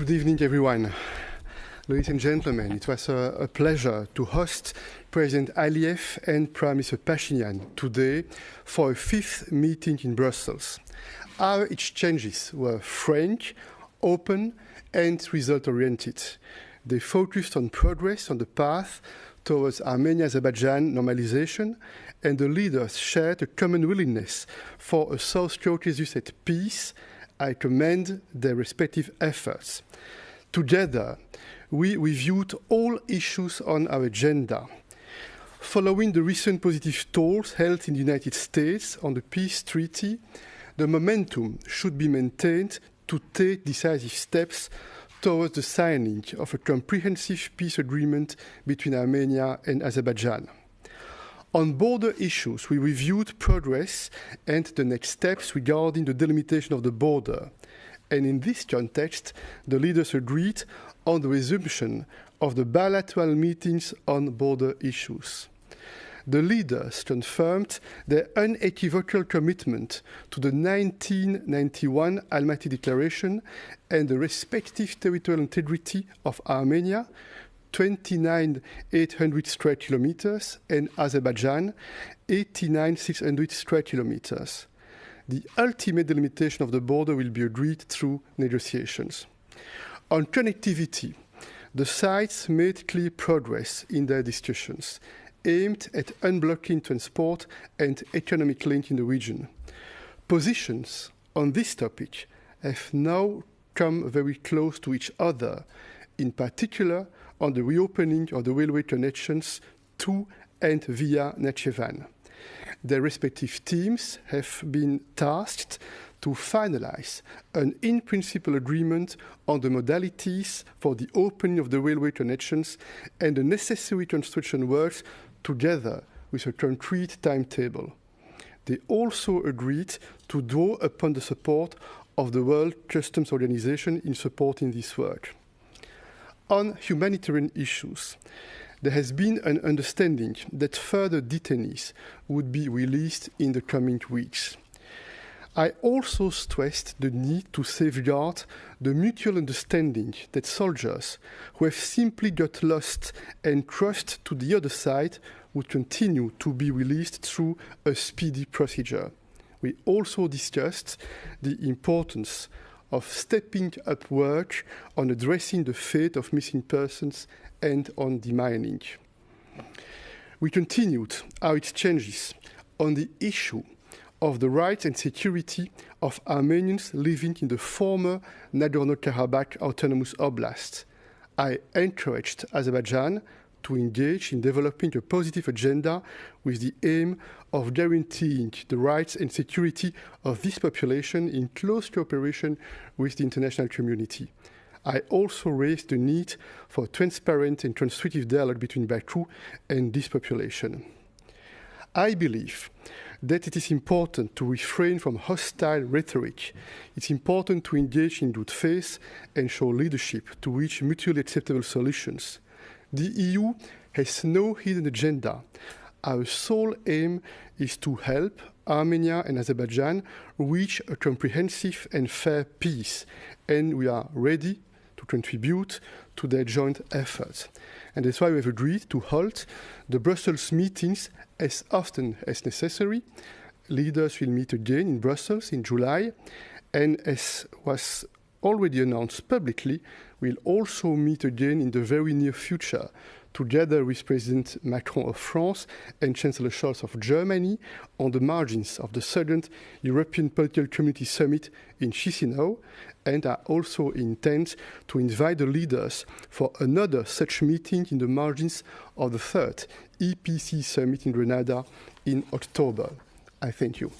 Good evening, everyone. Ladies and gentlemen, it was a pleasure to host President Aliև and Prime Minister Phashinyan today for a fifth meeting in Brussels. Our exchanges were frank, open, and result-oriented. They focused on progress on the path towards Armenia-Azerbaijan normalization, and the leaders shared a common willingness for a South Caucasus at peace. I commend their respective efforts. Together, we reviewed all issues on our agenda. Following the recent positive talks held in the United States on the peace treaty, the momentum should be maintained to take decisive steps towards the signing of a comprehensive peace agreement between Armenia and Azerbaijan. On border issues, we reviewed progress and the next steps regarding the delimitation of the border. And in this context, the leaders agreed on the resumption of the bilateral meetings on border issues. The leaders confirmed their unequivocal commitment to the 1991 Almaty Declaration and the respective territorial integrity of Armenia, 29,800 square kilometers, and Azerbaijan, 89,600 square kilometers. The ultimate delimitation of the border will be agreed through negotiations. On connectivity, the sides made clear progress in their discussions, aimed at unblocking transport and economic link in the region. Positions on this topic have now come very close to each other, in particular on the reopening of the railway connections to and via Nakhchivan. Their respective teams have been tasked to finalize an in-principle agreement on the modalities for the opening of the railway connections and the necessary construction works together with a concrete timetable. They also agreed to draw upon the support of the World Customs Organization in supporting this work. On humanitarian issues, there has been an understanding that further detainees would be released in the coming weeks. I also stressed the need to safeguard the mutual understanding that soldiers who have simply got lost and crossed to the other side would continue to be released through a speedy procedure. We also discussed the importance of stepping up work on addressing the fate of missing persons and on demining. We continued our exchanges on the issue of the rights and security of Armenians living in the former Nagorno-Karabakh Autonomous Oblast. I encouraged Azerbaijan to engage in developing a positive agenda with the aim of guaranteeing the rights and security of this population in close cooperation with the international community. I also raised the need for transparent and constructive dialogue between Baku and this population. I believe that it is important to refrain from hostile rhetoric. It's important to engage in good faith and show leadership to reach mutually acceptable solutions. The EU has no hidden agenda. Our sole aim is to help Armenia and Azerbaijan reach a comprehensive and fair peace, and we are ready to contribute to their joint efforts. And that's why we have agreed to hold the Brussels meetings as often as necessary. Leaders will meet again in Brussels in July, and as was already announced publicly, we'll also meet again in the very near future, together with President Macron of France and Chancellor Scholz of Germany, on the margins of the second European Political Community Summit in Chisinau, and I also intend to invite the leaders for another such meeting in the margins of the third EPC Summit in Grenada in October. I thank you.